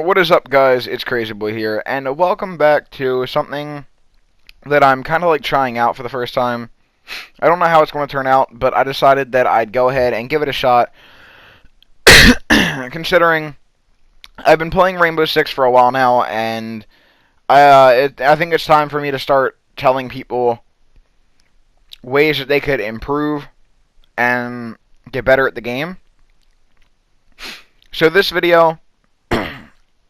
What is up, guys? It's Crazy Boy here, and welcome back to something that I'm kind of like trying out for the first time. I don't know how it's going to turn out, but I decided that I'd go ahead and give it a shot, considering I've been playing Rainbow Six for a while now, and I think it's time for me to start telling people ways that they could improve and get better at the game. So this video,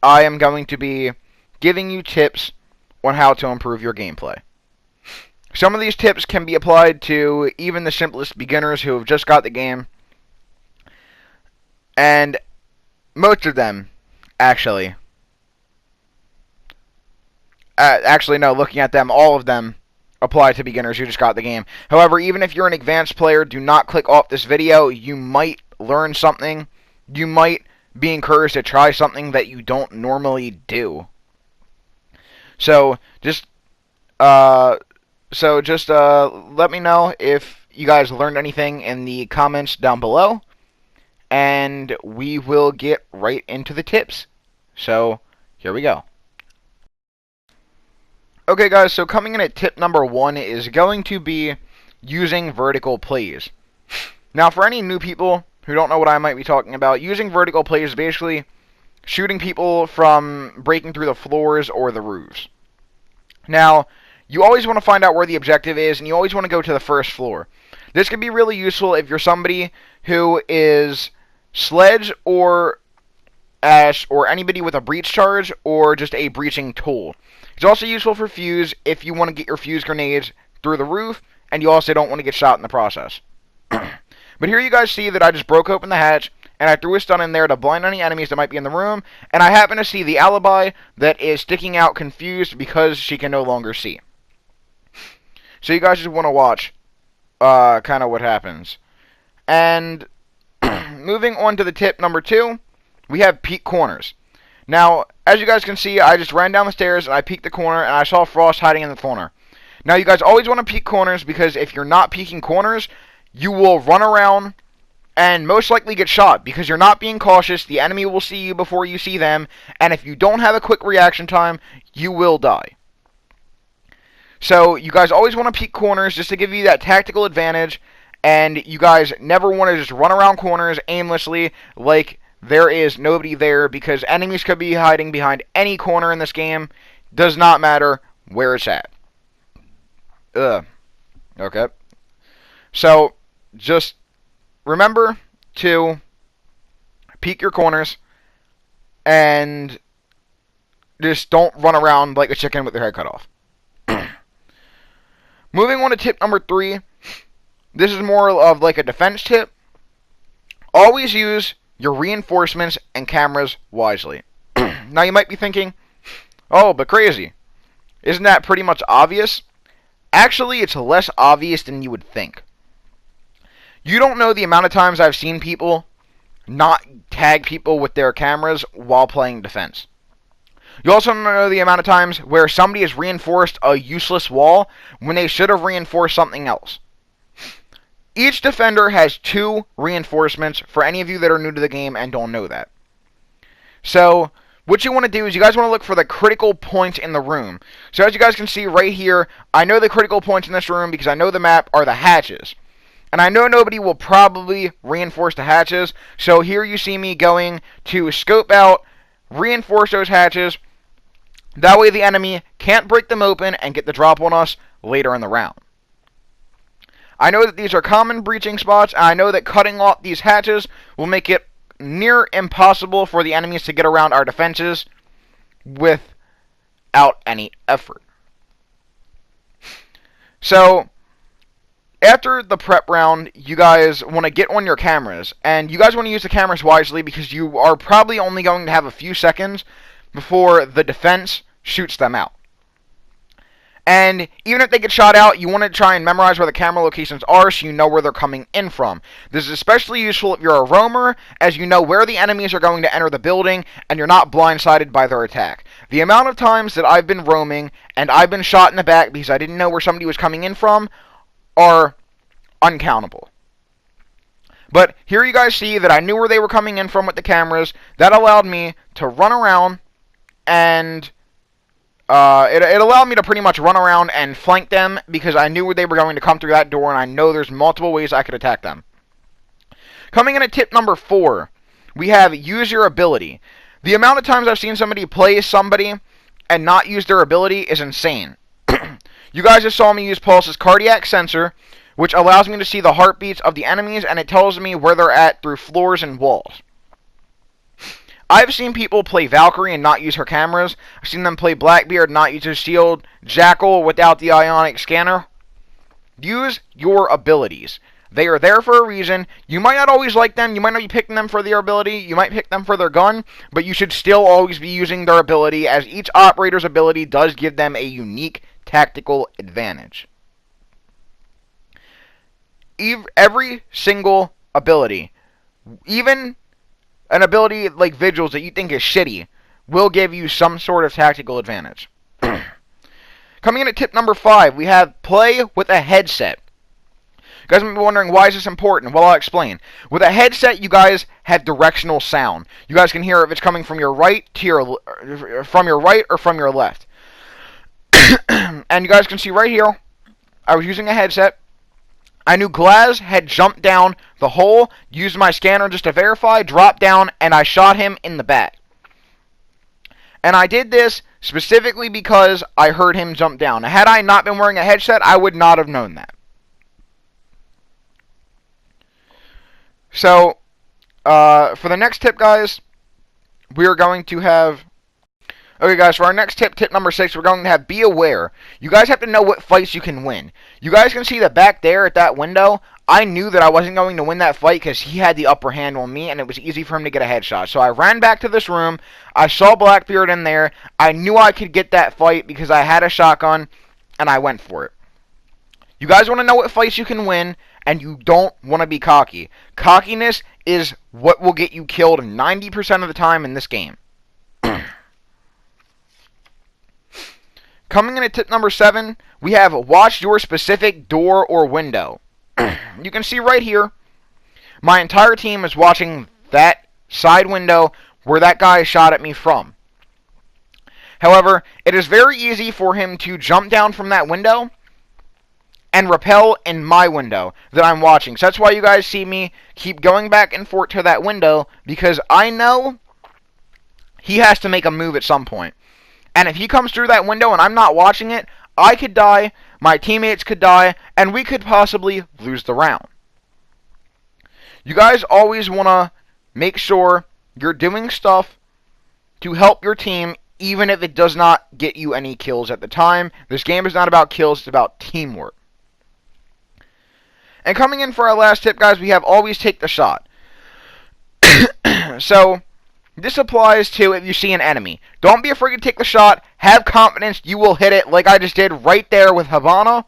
I am going to be giving you tips on how to improve your gameplay. Some of these tips can be applied to even the simplest beginners who have just got the game. And most of them, actually, no, looking at them, all of them apply to beginners who just got the game. However, even if you're an advanced player, do not click off this video. You might learn something. You might be encouraged to try something that you don't normally do. So just let me know if you guys learned anything in the comments down below, and we will get right into the tips. So here we go. Okay, guys, so coming in at tip number 1 is going to be using vertical plays. Now, for any new people who don't know what I might be talking about, using vertical plays is basically shooting people from breaking through the floors or the roofs. Now, you always want to find out where the objective is, and you always want to go to the first floor. This can be really useful if you're somebody who is sledge or ash or anybody with a breach charge or just a breaching tool. It's also useful for fuse if you want to get your fuse grenades through the roof, and you also don't want to get shot in the process. But here you guys see that I just broke open the hatch, and I threw a stun in there to blind any enemies that might be in the room, and I happen to see the alibi that is sticking out confused because she can no longer see. So you guys just want to watch kind of what happens. And moving on to the tip number 2, we have peek corners. Now, as you guys can see, I just ran down the stairs and I peeked the corner and I saw Frost hiding in the corner. Now, you guys always want to peek corners because if you're not peeking corners, you will run around and most likely get shot because you're not being cautious. The enemy will see you before you see them, and if you don't have a quick reaction time, you will die. So you guys always want to peek corners just to give you that tactical advantage, and you guys never want to just run around corners aimlessly like there is nobody there, because enemies could be hiding behind any corner in this game. Does not matter where it's at. Okay. So just remember to peek your corners and just don't run around like a chicken with your head cut off. Moving on to tip number 3. This is more of like a defense tip. Always use your reinforcements and cameras wisely. Now you might be thinking, oh, but Crazy, isn't that pretty much obvious? Actually, it's less obvious than you would think. You don't know the amount of times I've seen people not tag people with their cameras while playing defense. You also don't know the amount of times where somebody has reinforced a useless wall when they should have reinforced something else. Each defender has 2 reinforcements, for any of you that are new to the game and don't know that. So what you want to do is you guys want to look for the critical points in the room. So as you guys can see right here, I know the critical points in this room because I know the map are the hatches. And I know nobody will probably reinforce the hatches, so here you see me going to scope out, reinforce those hatches. That way the enemy can't break them open and get the drop on us later in the round. I know that these are common breaching spots, and I know that cutting off these hatches will make it near impossible for the enemies to get around our defenses without any effort. So after the prep round, you guys want to get on your cameras, and you guys want to use the cameras wisely because you are probably only going to have a few seconds before the defense shoots them out. And even if they get shot out, you want to try and memorize where the camera locations are so you know where they're coming in from. This is especially useful if you're a roamer, as you know where the enemies are going to enter the building and you're not blindsided by their attack. The amount of times that I've been roaming and I've been shot in the back because I didn't know where somebody was coming in from are uncountable. But here you guys see that I knew where they were coming in from with the cameras. That allowed me to run around and it allowed me to pretty much run around and flank them because I knew they were going to come through that door, and I know there's multiple ways I could attack them. Coming in at tip number 4, we have use your ability. The amount of times I've seen somebody play somebody and not use their ability is insane. You guys just saw me use Pulse's cardiac sensor, which allows me to see the heartbeats of the enemies, and it tells me where they're at through floors and walls. I've seen people play Valkyrie and not use her cameras. I've seen them play Blackbeard and not use her shield. Jackal without the ionic scanner. Use your abilities. They are there for a reason. You might not always like them. You might not be picking them for their ability. You might pick them for their gun. But you should still always be using their ability, as each operator's ability does give them a unique tactical advantage. Every single ability, even an ability like Vigils that you think is shitty, will give you some sort of tactical advantage. Coming in at tip number 5, we have play with a headset. You guys might be wondering, why is this important? Well, I'll explain. With a headset, you guys have directional sound. You guys can hear if it's coming from your right to your or from your left. And you guys can see right here, I was using a headset. I knew Glaz had jumped down the hole, used my scanner just to verify, dropped down, and I shot him in the back. And I did this specifically because I heard him jump down. Now, had I not been wearing a headset, I would not have known that. So, for the next tip, guys, we are going to have... Okay, guys, for our next tip, tip number 6, we're going to have be aware. You guys have to know what fights you can win. You guys can see that back there at that window, I knew that I wasn't going to win that fight because he had the upper hand on me, and it was easy for him to get a headshot. So I ran back to this room. I saw Blackbeard in there. I knew I could get that fight because I had a shotgun, and I went for it. You guys want to know what fights you can win, and you don't want to be cocky. Cockiness is what will get you killed 90% of the time in this game. Coming in at tip number 7, we have watch your specific door or window. You can see right here, my entire team is watching that side window where that guy shot at me from. However, it is very easy for him to jump down from that window and rappel in my window that I'm watching. So that's why you guys see me keep going back and forth to that window, because I know he has to make a move at some point. And if he comes through that window and I'm not watching it, I could die, my teammates could die, and we could possibly lose the round. You guys always want to make sure you're doing stuff to help your team, even if it does not get you any kills at the time. This game is not about kills, it's about teamwork. And coming in for our last tip, guys, we have always take the shot. So, this applies to if you see an enemy. Don't be afraid to take the shot. Have confidence you will hit it, like I just did right there with Havana.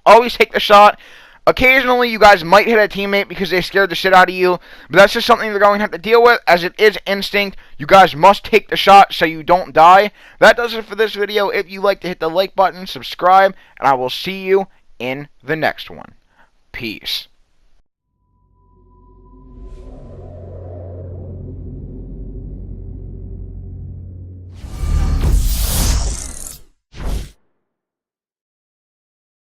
Always take the shot. Occasionally, you guys might hit a teammate because they scared the shit out of you, but that's just something you're going to have to deal with, as it is instinct. You guys must take the shot so you don't die. That does it for this video. If you like to hit the like button, subscribe, and I will see you in the next one. Peace.